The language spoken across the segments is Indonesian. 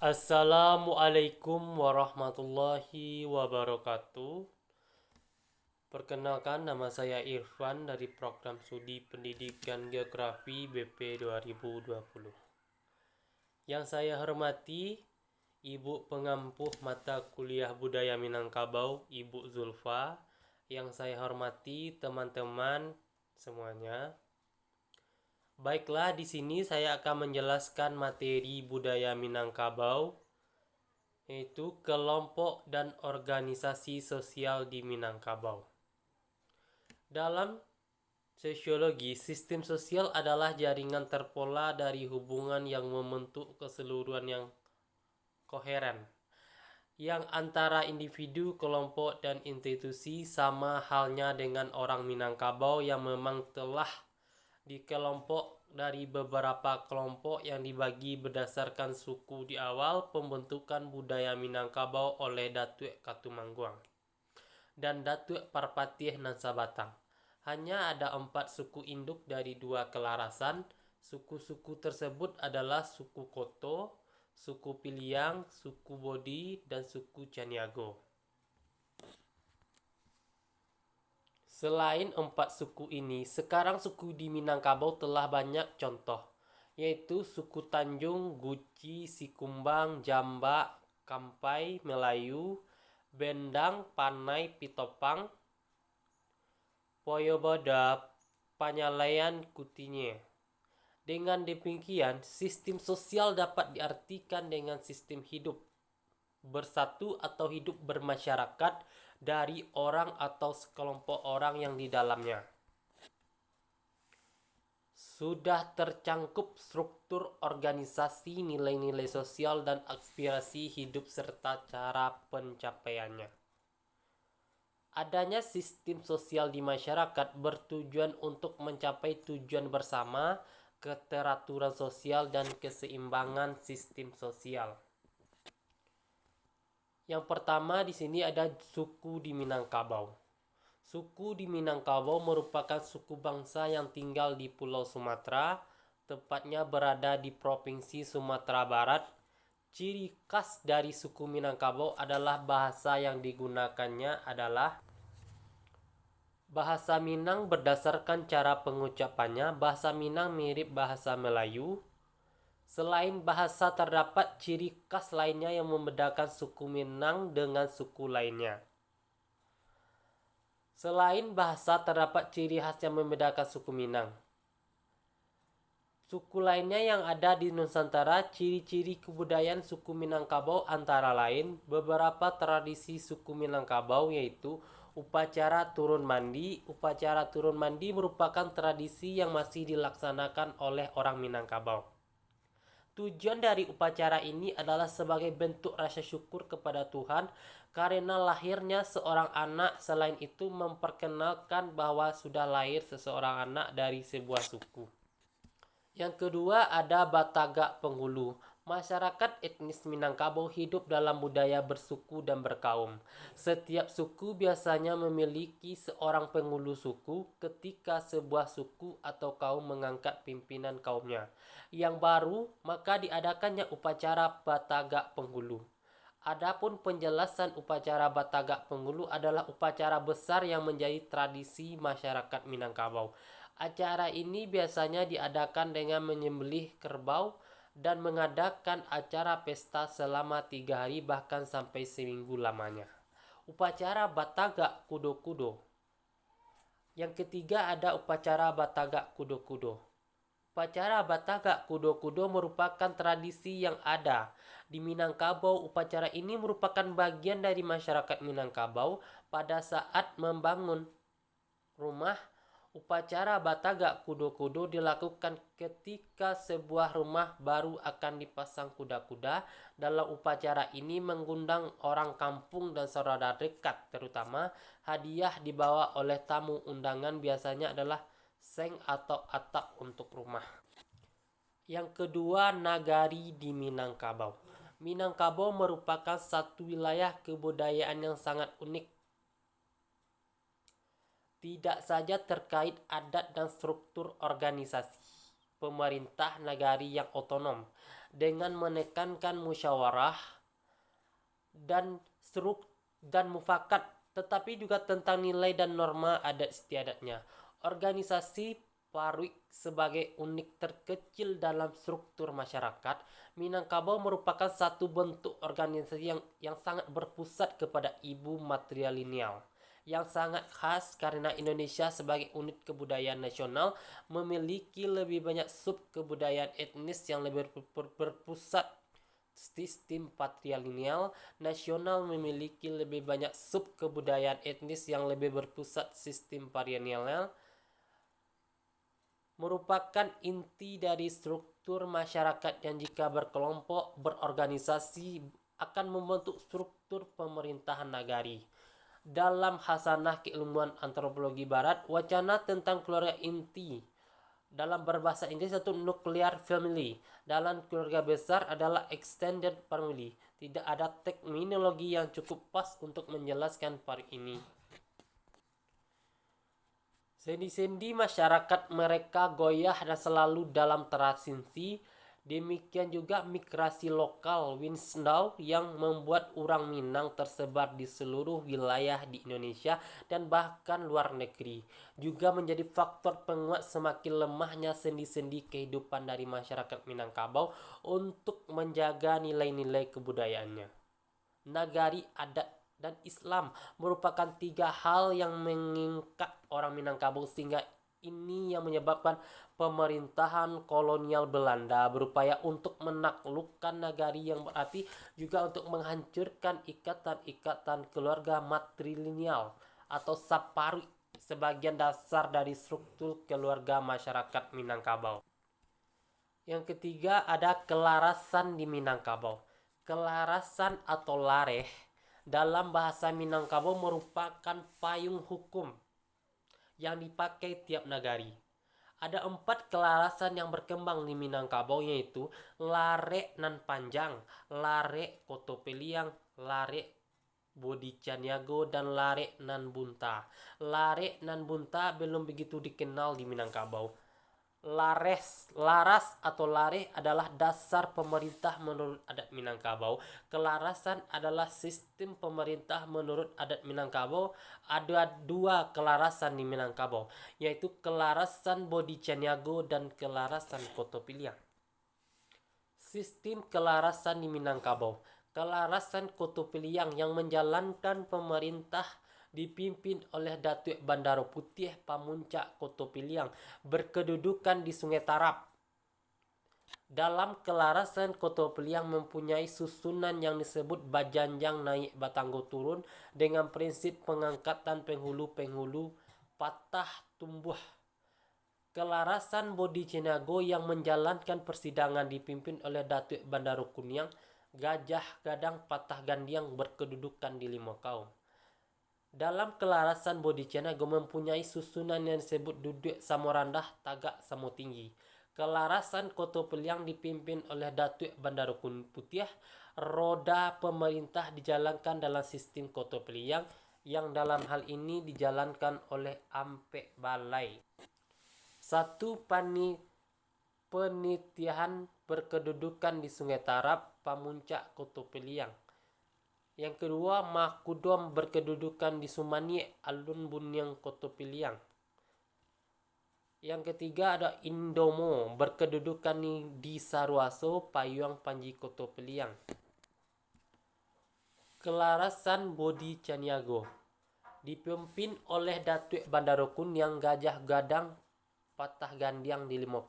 Assalamualaikum warahmatullahi wabarakatuh. Perkenalkan, nama saya Irfan dari program studi Pendidikan Geografi BP 2020. Yang saya hormati Ibu Pengampuh Mata Kuliah Budaya Minangkabau, Ibu Zulfa. Yang saya hormati teman-teman semuanya. Baiklah, di sini saya akan menjelaskan materi budaya Minangkabau, yaitu kelompok dan organisasi sosial di Minangkabau. Dalam sosiologi, sistem sosial adalah jaringan terpola dari hubungan yang membentuk keseluruhan yang koheren, yang antara individu, kelompok, dan institusi, sama halnya dengan orang Minangkabau yang memang telah dikelompok dari beberapa kelompok yang dibagi berdasarkan suku di awal pembentukan budaya Minangkabau oleh Datuk Katumangguang dan Datuk Parpatih Nansabatang. Hanya ada 4 suku induk dari 2 kelarasan. Suku-suku tersebut adalah suku Koto, suku Piliang, suku Bodi, dan suku Caniago. Selain 4 suku ini, sekarang suku di Minangkabau telah banyak contoh, yaitu suku Tanjung, Guci, Sikumbang, Jambak, Kampai, Melayu, Bendang, Panai, Pitopang, Poyoboda, Panyalayan, Kutinye. Dengan demikian, sistem sosial dapat diartikan dengan sistem hidup bersatu atau hidup bermasyarakat dari orang atau sekelompok orang yang di dalamnya. Sudah tercangkup struktur organisasi, nilai-nilai sosial, dan aspirasi hidup serta cara pencapaiannya. Adanya sistem sosial di masyarakat bertujuan untuk mencapai tujuan bersama, keteraturan sosial, dan keseimbangan sistem sosial. Yang pertama di sini ada suku di Minangkabau. Suku di Minangkabau merupakan suku bangsa yang tinggal di Pulau Sumatera, tepatnya berada di Provinsi Sumatera Barat. Ciri khas dari suku Minangkabau adalah bahasa yang digunakannya adalah bahasa Minang. Berdasarkan cara pengucapannya, bahasa Minang mirip bahasa Melayu. Selain bahasa, terdapat ciri khas lainnya yang membedakan suku Minang dengan suku lainnya. Selain bahasa, terdapat ciri khas yang membedakan suku Minang. Suku lainnya yang ada di Nusantara, ciri-ciri kebudayaan suku Minangkabau antara lain beberapa tradisi suku Minangkabau, yaitu upacara turun mandi. Upacara turun mandi merupakan tradisi yang masih dilaksanakan oleh orang Minangkabau. Tujuan dari upacara ini adalah sebagai bentuk rasa syukur kepada Tuhan karena lahirnya seorang anak. Selain itu, memperkenalkan bahwa sudah lahir seseorang anak dari sebuah suku. Yang kedua ada Batagak Penghulu. Masyarakat etnis Minangkabau hidup dalam budaya bersuku dan berkaum. Setiap suku biasanya memiliki seorang penghulu suku ketika sebuah suku atau kaum mengangkat pimpinan kaumnya yang baru, maka diadakannya upacara Batagak Penghulu. Adapun penjelasan upacara Batagak Penghulu adalah upacara besar yang menjadi tradisi masyarakat Minangkabau. Acara ini biasanya diadakan dengan menyembelih kerbau dan mengadakan acara pesta selama 3 hari bahkan sampai seminggu lamanya. Upacara Batagak Kudo-Kudo. Yang ketiga ada upacara Batagak Kudo-Kudo. Upacara Batagak Kudo-Kudo merupakan tradisi yang ada di Minangkabau. Upacara ini merupakan bagian dari masyarakat Minangkabau pada saat membangun rumah. Upacara Batagak Kudo-Kudo dilakukan ketika sebuah rumah baru akan dipasang kuda-kuda. Dalam upacara ini mengundang orang kampung dan saudara dekat, terutama hadiah dibawa oleh tamu undangan biasanya adalah seng atau atap untuk rumah. Yang kedua, nagari di Minangkabau. Minangkabau merupakan satu wilayah kebudayaan yang sangat unik. Tidak saja terkait adat dan struktur organisasi pemerintah nagari yang otonom, dengan menekankan musyawarah dan mufakat, tetapi juga tentang nilai dan norma adat istiadatnya. Organisasi Paruik sebagai unit terkecil dalam struktur masyarakat Minangkabau merupakan satu bentuk organisasi yang sangat berpusat kepada ibu matrilineal, yang sangat khas karena Indonesia sebagai unit kebudayaan nasional memiliki lebih banyak sub kebudayaan etnis yang lebih berpusat. Sistem patrilineal nasional memiliki lebih banyak sub kebudayaan etnis yang lebih berpusat. Sistem patrilineal merupakan inti dari struktur masyarakat yang jika berkelompok berorganisasi akan membentuk struktur pemerintahan nagari. Dalam Hasanah Keilmuan Antropologi Barat, wacana tentang keluarga inti dalam berbahasa Inggris itu nuclear family, dalam keluarga besar adalah extended family. Tidak ada terminologi yang cukup pas untuk menjelaskan part ini. Sendi-sendi masyarakat mereka goyah dan selalu dalam transisi. Demikian juga migrasi lokal Winslow yang membuat orang Minang tersebar di seluruh wilayah di Indonesia dan bahkan luar negeri. Juga menjadi faktor penguat semakin lemahnya sendi-sendi kehidupan dari masyarakat Minangkabau untuk menjaga nilai-nilai kebudayaannya. Nagari, adat, dan Islam merupakan tiga hal yang mengikat orang Minangkabau, sehingga ini yang menyebabkan pemerintahan kolonial Belanda berupaya untuk menaklukkan nagari, yang berarti juga untuk menghancurkan ikatan-ikatan keluarga matrilineal atau Saparui sebagian dasar dari struktur keluarga masyarakat Minangkabau. Yang ketiga ada kelarasan di Minangkabau. Kelarasan atau lareh dalam bahasa Minangkabau merupakan payung hukum yang dipakai tiap nagari. Ada 4 kelarasan yang berkembang di Minangkabau, yaitu lare nan panjang, lare kotopeliang, lare bodicaniago, dan lare nan bunta. Lare nan bunta belum begitu dikenal di Minangkabau. Laras atau lare adalah dasar pemerintah menurut adat Minangkabau. Kelarasan adalah sistem pemerintah menurut adat Minangkabau. Ada 2 kelarasan di Minangkabau, yaitu kelarasan Bodicaniago dan kelarasan Kotopiliang. Sistem kelarasan di Minangkabau. Kelarasan Kotopiliang yang menjalankan pemerintah dipimpin oleh Datuk Bandaro Putih Pamuncak Kotopiliang, berkedudukan di Sungai Tarap. Dalam kelarasan Kotopiliang mempunyai susunan yang disebut bajanjang naik batanggo turun dengan prinsip pengangkatan penghulu-penghulu patah tumbuh. Kelarasan Bodicaniago yang menjalankan persidangan dipimpin oleh Datuk Bandaro Kuniang, Gajah Gadang Patah Gandiang, berkedudukan di Limau. Dalam kelarasan Bodicaniago mempunyai susunan yang disebut duduk samo rendah, tagak samo tinggi. Kelarasan Kotopiliang dipimpin oleh Datuk Bandaro Putih. Roda pemerintah dijalankan dalam sistem Kotopiliang, yang dalam hal ini dijalankan oleh Ampek Balai. Satu penitihan berkedudukan di Sungai Tarap, Pamuncak Kotopiliang. Yang kedua, Mahkudom berkedudukan di Sumanie, Alun Buniang Kotopiliang. Yang ketiga ada Indomo berkedudukan di Saruaso, Payuang Panji Kotopiliang. Kelarasan Bodicaniago dipimpin oleh Datuk Bandaro Kuniang, Gajah Gadang Patah Gandiang di Limau.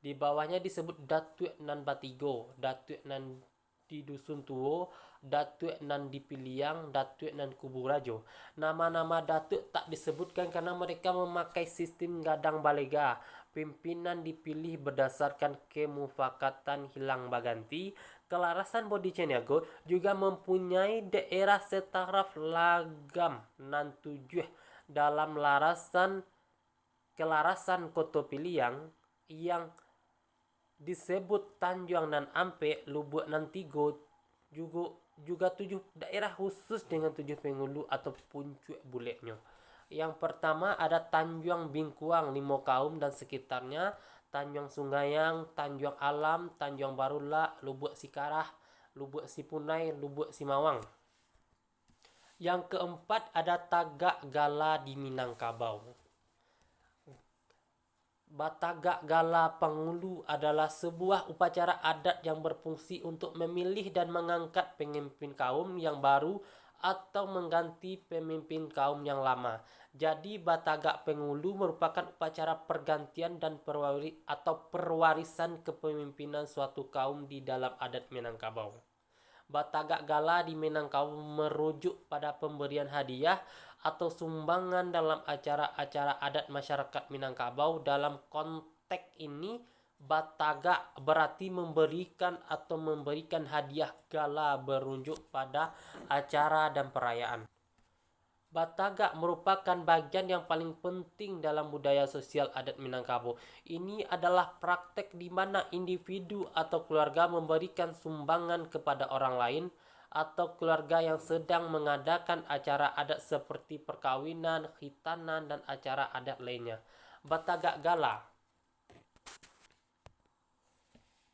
Di bawahnya disebut Datuk Nan Batigo, Datuk Nan di Dusun Tuo, Datuk Nan di Piliang, Datuk Nan Kuburajo. Nama-nama datuk tak disebutkan karena mereka memakai sistem gadang balega. Pimpinan dipilih berdasarkan kemufakatan hilang baganti. Kelarasan Bodicaniago juga mempunyai daerah setaraf lagam nan 7 dalam kelarasan Kotopiliang yang disebut Tanjung nan Ampe, Lubuk nan Tigo, juga 7 daerah khusus dengan 7 penghulu atau puncak buletnya. Yang pertama ada Tanjung Bingkuang, Limau dan sekitarnya, Tanjung Sungayang, Tanjung Alam, Tanjung Barula, Lubuk Sikarah, Lubuk Sipunai, Lubuk Simawang. Yang keempat ada Tagak Gala di Minangkabau. Batagak Gala Pangulu adalah sebuah upacara adat yang berfungsi untuk memilih dan mengangkat pemimpin kaum yang baru atau mengganti pemimpin kaum yang lama. Jadi Batagak Pangulu merupakan upacara pergantian dan perwarisan kepemimpinan suatu kaum di dalam adat Minangkabau. Batagak Gala di Minangkabau merujuk pada pemberian hadiah atau sumbangan dalam acara-acara adat masyarakat Minangkabau. Dalam konteks ini, Batagak berarti memberikan atau memberikan hadiah. Gala berunjuk pada acara dan perayaan. Batagak merupakan bagian yang paling penting dalam budaya sosial adat Minangkabau. Ini adalah praktek di mana individu atau keluarga memberikan sumbangan kepada orang lain atau keluarga yang sedang mengadakan acara adat seperti perkawinan, khitanan, dan acara adat lainnya. Batagak Gala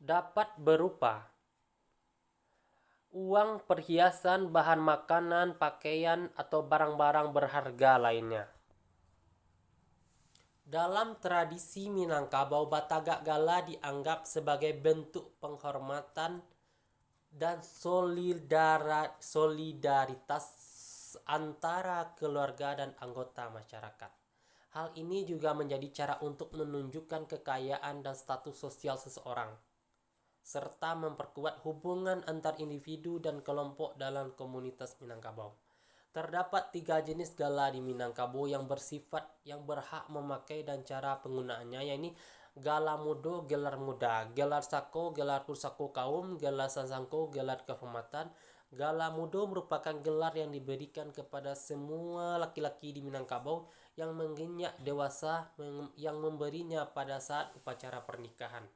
dapat berupa uang, perhiasan, bahan makanan, pakaian, atau barang-barang berharga lainnya. Dalam tradisi Minangkabau, Batagak Gala dianggap sebagai bentuk penghormatan dan solidaritas antara keluarga dan anggota masyarakat. Hal ini juga menjadi cara untuk menunjukkan kekayaan dan status sosial seseorang, serta memperkuat hubungan antar individu dan kelompok dalam komunitas Minangkabau. Terdapat 3 jenis gala di Minangkabau yang berhak memakai dan cara penggunaannya, yaitu Gala Mudo, gelar muda, gelar Sako, gelar pusako kaum, gelar Sasangko, gelar kehormatan. Gala Mudo merupakan gelar yang diberikan kepada semua laki-laki di Minangkabau yang menginjak dewasa yang memberinya pada saat upacara pernikahan.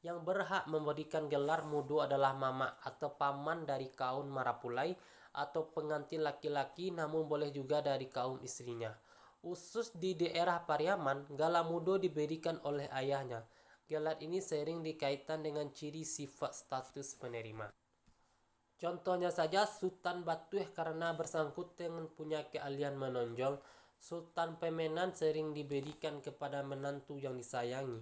Yang berhak memberikan gelar mudo adalah mama atau paman dari kaum Marapulai atau pengantin laki-laki, namun boleh juga dari kaum istrinya. Khusus di daerah Pariaman, gala mudo diberikan oleh ayahnya. Gelar ini sering dikaitkan dengan ciri sifat status penerima. Contohnya saja Sultan Batueh karena bersangkut dengan punya keahlian menonjol. Sultan Pemenan sering diberikan kepada menantu yang disayangi.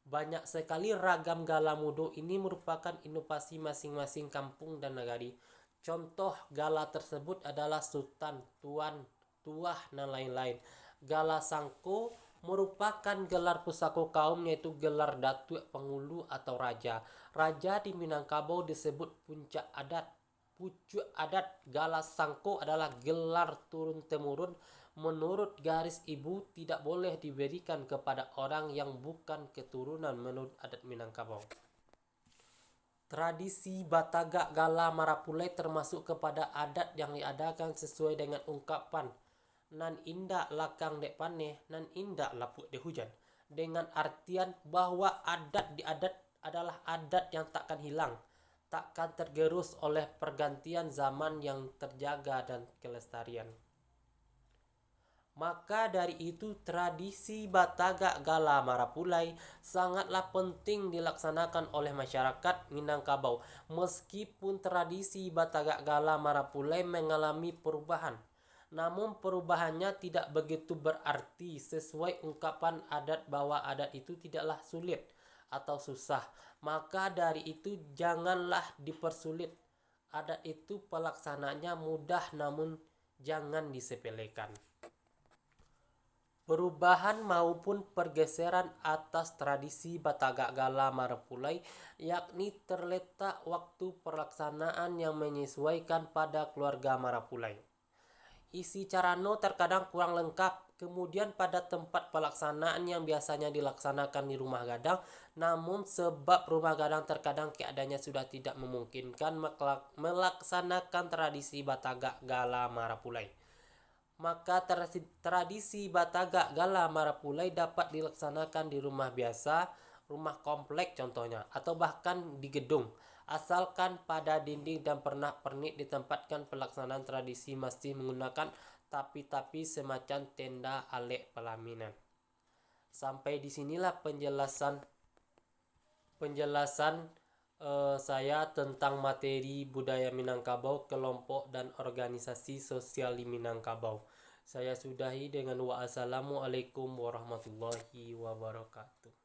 Banyak sekali ragam gala mudo ini merupakan inovasi masing-masing kampung dan negari. Contoh gala tersebut adalah Sultan, Tuan, Tuah, dan lain-lain. Gala Sangko merupakan gelar pusako kaum, yaitu gelar Datuk Pangulu atau Raja. Raja di Minangkabau disebut puncak adat. Pucuk adat Gala Sangko adalah gelar turun-temurun. Menurut garis ibu, tidak boleh diberikan kepada orang yang bukan keturunan menurut adat Minangkabau. Tradisi Batagak Gala Marapulai termasuk kepada adat yang diadakan sesuai dengan ungkapan nan indak lakang dek paneh, nan indak lapuk dek hujan, dengan artian bahwa adat adalah adat yang takkan hilang, takkan tergerus oleh pergantian zaman yang terjaga dan kelestarian. Maka dari itu tradisi Batagak Gala Marapulai sangatlah penting dilaksanakan oleh masyarakat Minangkabau. Meskipun tradisi Batagak Gala Marapulai mengalami perubahan, namun perubahannya tidak begitu berarti. Sesuai ungkapan adat bahwa adat itu tidaklah sulit atau susah, maka dari itu janganlah dipersulit. Adat itu pelaksanaannya mudah, namun jangan disepelekan. Perubahan maupun pergeseran atas tradisi Batagak Gala Marapulai yakni terletak waktu pelaksanaan yang menyesuaikan pada keluarga Marapulai. Isi carano terkadang kurang lengkap, kemudian pada tempat pelaksanaan yang biasanya dilaksanakan di rumah gadang, namun sebab rumah gadang terkadang keadaannya sudah tidak memungkinkan melaksanakan tradisi Batagak Gala Marapulai, maka tradisi Batagak Gala Marapulai dapat dilaksanakan di rumah biasa, rumah komplek contohnya, atau bahkan di gedung, asalkan pada dinding dan pernak-pernik ditempatkan pelaksanaan tradisi masih menggunakan tapi semacam tenda alek pelaminan. Sampai disinilah penjelasan saya tentang materi budaya Minangkabau, kelompok dan organisasi sosial di Minangkabau. Saya sudahi dengan wassalamualaikum warahmatullahi wabarakatuh.